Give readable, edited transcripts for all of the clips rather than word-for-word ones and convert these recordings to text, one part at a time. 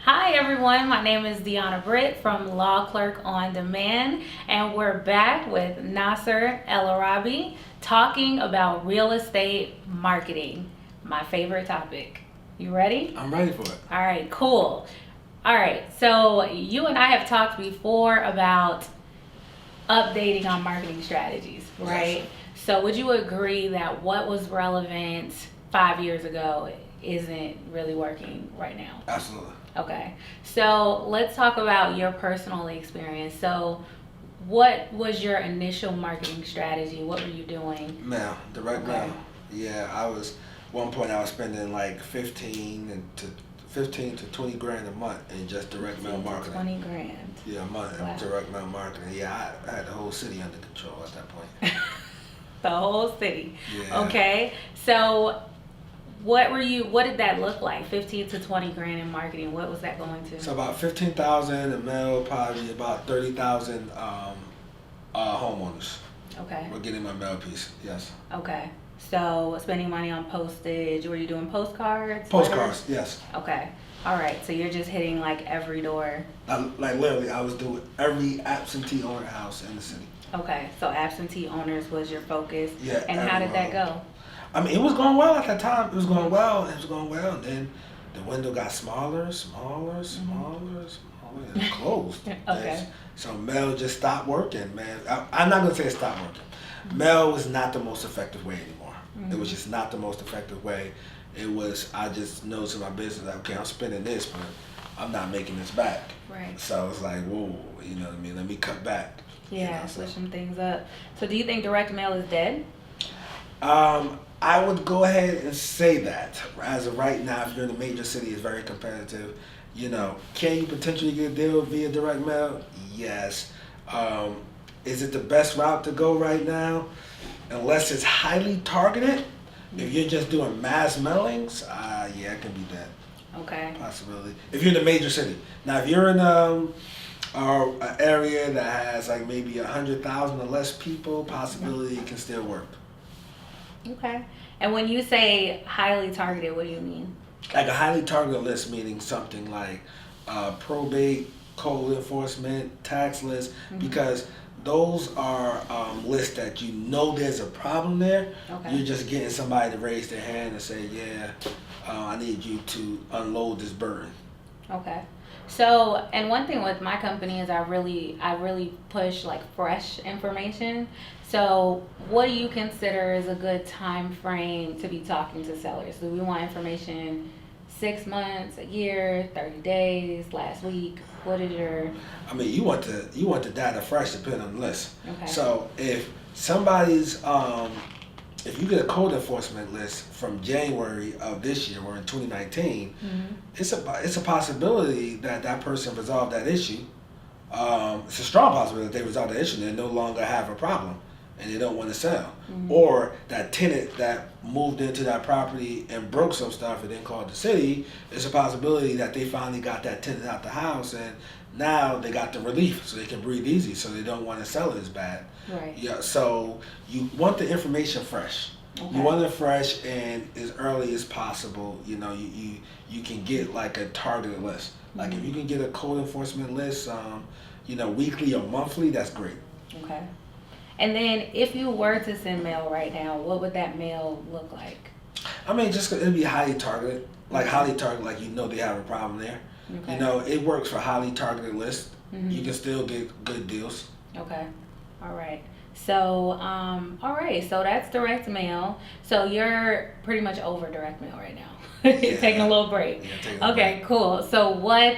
Hi everyone, my name is DeOnna Britt from Clerk on Demand, and we're back with Nasar El Arabi talking about real estate marketing, my favorite topic. You ready? I'm ready for it. All right, cool. All right, so you and I have talked before about updating on marketing strategies, right? Yes. So would you agree that what was relevant 5 years ago isn't really working right now? Absolutely. Okay, so let's talk about your personal experience. So, what was your initial marketing strategy? What were you doing? Mail, direct Okay. mail. Yeah, I was one point I was spending like 15 to 20 grand a month in just direct mail 15 to marketing. 20 grand. Yeah, a month in Wow. direct mail marketing. Yeah, I had the whole city under control at that point. The whole city. Yeah. Okay, so what did that look like? 15 to 20 grand in marketing. What was that going to? So about 15,000 in mail, probably about 30,000 homeowners Okay. were getting my mail piece. Yes. Okay. So, spending money on postage. Were you doing postcards? Postcards. Yes. Okay. All right. So you're just hitting like every door. Like literally, I was doing every absentee owner house in the city. Okay. So absentee owners was your focus. Yeah. And how did that everyone. go? I mean, it was going well at that time. It was going well. It was going well. And then the window got smaller, and it closed. Okay. So mail just stopped working, man. I'm not going to say it stopped working. Mail was not the most effective way anymore. It was just not the most effective way. I just noticed in my business, like, okay, I'm spending this, but I'm not making this back. Right. So it's like, whoa, you know what I mean? Let me cut back. Yeah. So. Switch some things up. So do you think direct mail is dead? I would go ahead and say that. As of right now, if you're in a major city, it's very competitive. You know, can you potentially get a deal via direct mail? Yes. Is it the best route to go right now? Unless it's highly targeted. If you're just doing mass mailings, yeah, it can be that Okay. possibility. If you're in a major city. Now, if you're in an area that has like maybe 100,000 or less people, possibility it can still work. Okay. And when you say highly targeted, what do you mean? Like a highly targeted list, meaning something like probate, code enforcement, tax list, because those are lists that you know there's a problem there. Okay. You're just getting somebody to raise their hand and say, yeah, I need you to unload this burden. Okay. So, and one thing with my company is I really push like fresh information. So, what do you consider is a good time frame to be talking to sellers? Do we want information 6 months, a year, 30 days, last week? What is your? I mean, you want the data fresh depending on the list. Okay. So if somebody's if you get a code enforcement list from January of this year or in 2019, it's a possibility that that person resolved that issue. It's a strong possibility that they resolve that issue and they no longer have a problem and they don't want to sell. Or that tenant that moved into that property and broke some stuff and then called the city, it's a possibility that they finally got that tenant out the house and now they got the relief so they can breathe easy so they don't want to sell it as bad. Right. Yeah, so you want the information fresh. Okay. You want it fresh and as early as possible. You know, you can get like a targeted list. Like if you can get a code enforcement list, weekly or monthly, that's great. Okay. And then if you were to send mail right now, what would that mail look like? I mean, it'd be highly targeted. Like highly targeted, like they have a problem there. Okay. It works for highly targeted lists. You can still get good deals. Okay. All right. So, so that's direct mail. So you're pretty much over direct mail right now. You're taking a little break. Yeah, taking a Okay, break. cool. So what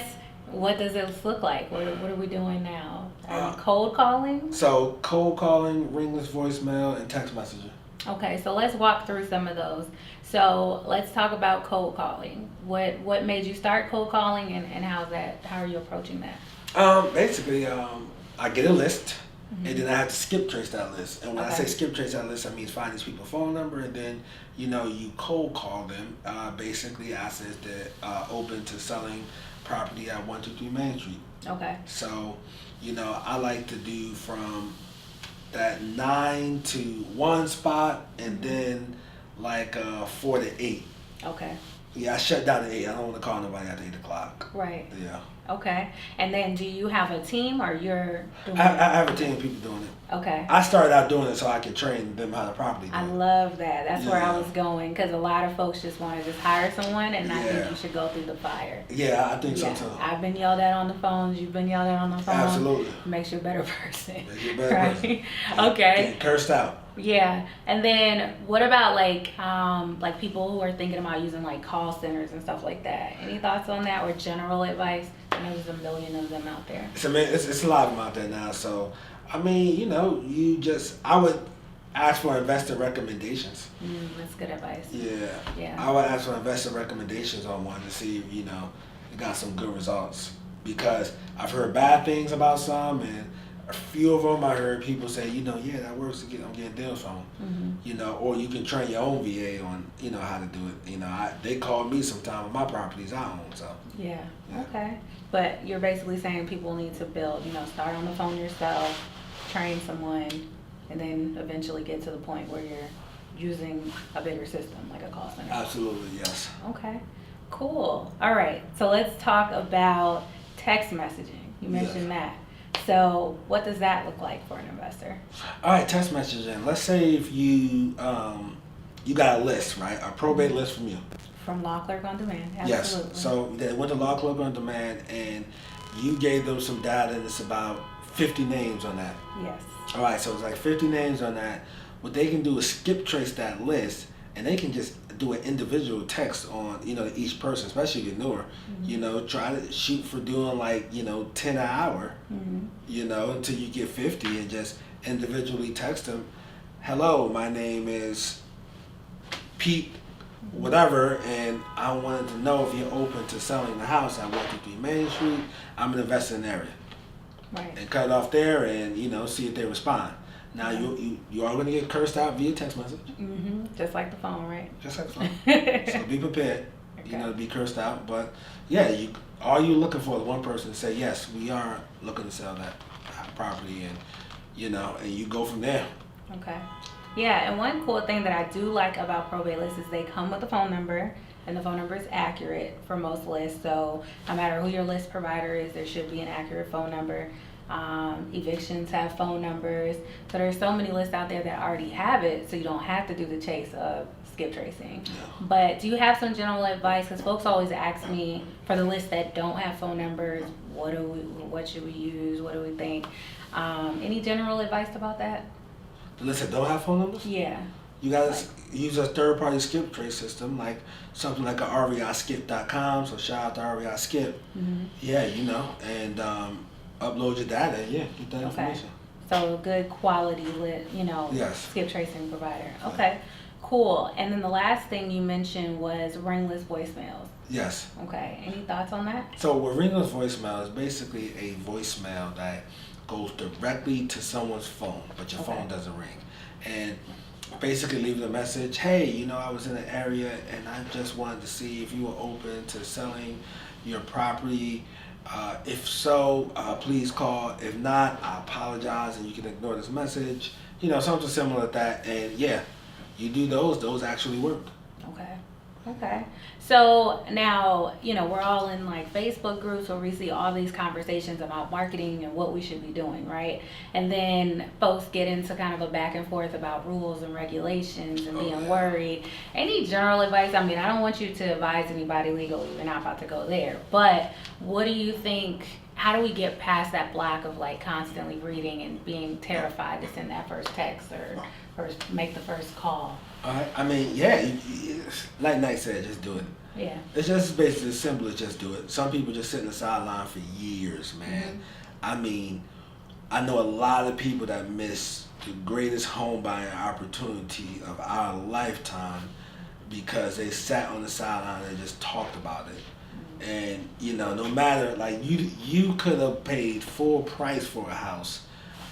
does this look like? What are we doing now? Are you cold calling? So cold calling, ringless voicemail, and text messaging. Okay, so let's walk through some of those. So let's talk about cold calling. What made you start cold calling and how are you approaching that? Basically, I get a list, and then I have to skip trace that list. And when I Okay. say skip trace that list, I mean find these people's phone number, and then you cold call them. Basically, ask if they're open to selling property at 123 Main Street. Okay. So, I like to do from that 9 to 1 spot, and then like 4 to 8. Okay. Yeah, I shut down at 8. I don't want to call nobody after 8 o'clock. Right. Yeah. Okay. And then do you have a team or you're doing I have a team of people doing it. Okay. I started out doing it so I could train them how to properly do it. I love that. That's where I Yeah. was going because a lot of folks just want to just hire someone and I think Yeah. you should go through the fire. Yeah, I think Yeah. so too. I've been yelled at on the phones. You've been yelled at on the phone. Absolutely. Makes you a better person. Makes you a better Right? person. Okay. Getting cursed out. Yeah. And then what about like people who are thinking about using like call centers and stuff like that? Any thoughts on that or general advice? I know there's a million of them out there. It's a lot of them out there now. So, I mean, I would ask for investor recommendations. That's good advice. Yeah. Yeah. I would ask for investor recommendations on one to see if, you got some good results. Because I've heard bad things about some, and a few of them I heard people say, yeah, that works. I'm getting deals from them. Or you can train your own VA on, how to do it. They call me sometime with my properties I own, so. Yeah. Okay. But you're basically saying people need to build, start on the phone yourself, train someone, and then eventually get to the point where you're using a bigger system like a call center. Absolutely, yes. Okay. Cool. All right. So let's talk about text messaging. You mentioned that. So what does that look like for an investor? All right, text messaging. Let's say if you you got a list, right? A probate list from you. From Law Clerk on Demand. Yes. Absolutely. So they went to Law Clerk on Demand, and you gave them some data, and it's about 50 names on that. Yes. All right, so it's like 50 names on that. What they can do is skip trace that list, and they can just do an individual text on, each person, especially if you're newer. Try to shoot for doing 10 an hour, until you get 50, and just individually text them, hello, my name is Pete, whatever, and I wanted to know if you're open to selling the house at 123 Main Street. I'm an investor in the area. Right. And cut it off there and, see if they respond. Now, you are going to get cursed out via text message. Just like the phone, right? Just like the phone. So be prepared, to be cursed out. But, yeah, all you're looking for is one person to say, yes, we are looking to sell that property, and, and you go from there. Okay. Yeah, and one cool thing that I do like about probate lists is they come with a phone number, and the phone number is accurate for most lists. So no matter who your list provider is, there should be an accurate phone number. Evictions have phone numbers. So there's so many lists out there that already have it, so you don't have to do the chase of skip tracing. Yeah. But do you have some general advice? Because folks always ask me for the lists that don't have phone numbers, what should we use? What do we think? Any general advice about that? The list that don't have phone numbers? Yeah. You guys use a third-party skip trace system, like something like a REIskip.com. So shout out to REI Skip. Yeah, and upload your data. Yeah, get that information. So a good quality Yes. skip tracing provider. Okay, cool. And then the last thing you mentioned was ringless voicemails. Yes. Okay, any thoughts on that? So what ringless voicemail is basically a voicemail that goes directly to someone's phone, but your phone doesn't ring. And basically leaving a message, hey, I was in an area and I just wanted to see if you were open to selling your property. If so, please call. If not, I apologize, and you can ignore this message. Something similar to that. And yeah, you do those actually work. Okay. So now, we're all in Facebook groups where we see all these conversations about marketing and what we should be doing, right? And then folks get into kind of a back and forth about rules and regulations and being worried. Any general advice? I mean, I don't want you to advise anybody legally. We're not about to go there. But what do you think? How do we get past that block of constantly reading and being terrified to send that first text or make the first call? I mean, yeah, like Knight said, just do it. Yeah. It's just basically as simple as just do it. Some people just sit in the sideline for years, man. I mean, I know a lot of people that miss the greatest home buying opportunity of our lifetime because they sat on the sideline and just talked about it. And, no matter, you could have paid full price for a house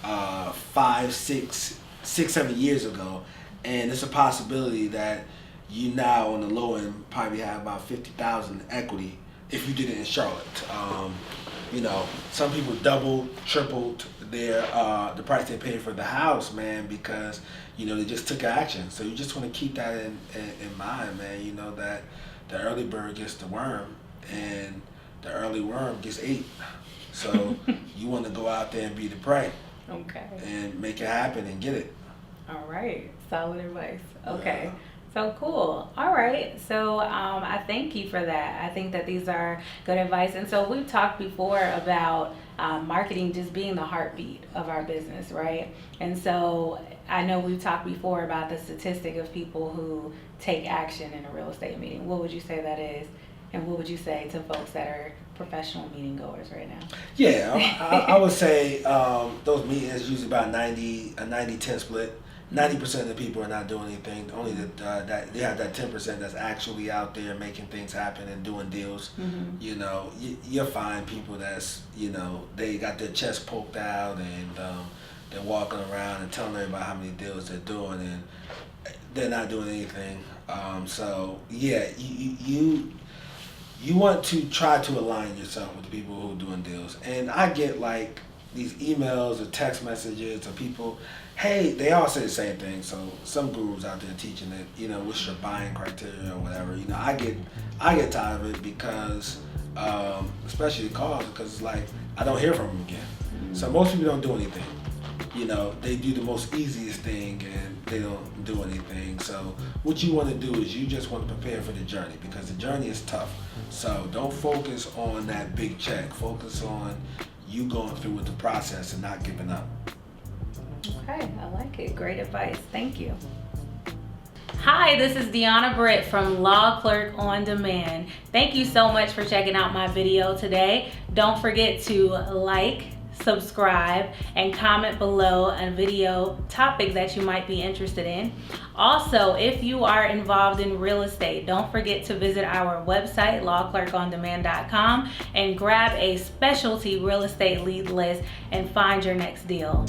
5, 6, 7 years ago. And it's a possibility that you now on the low end probably have about $50,000 equity if you did it in Charlotte. Some people doubled, tripled the price they paid for the house, man, because they just took action. So you just want to keep that in mind, man. That the early bird gets the worm, and the early worm gets ate. So you want to go out there and be the prey. Okay. And make it happen and get it. All right. Solid advice. Okay. Yeah. So cool. All right. So I thank you for that. I think that these are good advice. And so we've talked before about marketing just being the heartbeat of our business, right? And so I know we've talked before about the statistic of people who take action in a real estate meeting. What would you say that is? And what would you say to folks that are professional meeting goers right now? Yeah, I would say those meetings usually about a 90-10 split. 90% of the people are not doing anything. Only that they have that 10% that's actually out there making things happen and doing deals. Mm-hmm. You know, you'll find people that's, you know, they got their chest poked out and they're walking around and telling everybody how many deals they're doing, and they're not doing anything. So yeah, you want to try to align yourself with the people who are doing deals. And I get like these emails or text messages of people, hey, they all say the same thing. So some gurus out there teaching that, you know, what's your buying criteria or whatever. You know, I get tired of it because, especially the calls, because it's like I don't hear from them again. So most people don't do anything. You know, they do the most easiest thing and they don't do anything. So what you want to do is you just want to prepare for the journey, because the journey is tough. So don't focus on that big check. Focus on you going through with the process and not giving up. Okay, I like it. Great advice. Thank you. Hi, this is DeOnna Britt from Law Clerk On Demand. Thank you so much for checking out my video today. Don't forget to like, subscribe, and comment below a video topic that you might be interested in. Also, if you are involved in real estate, don't forget to visit our website, lawclerkondemand.com, and grab a specialty real estate lead list and find your next deal.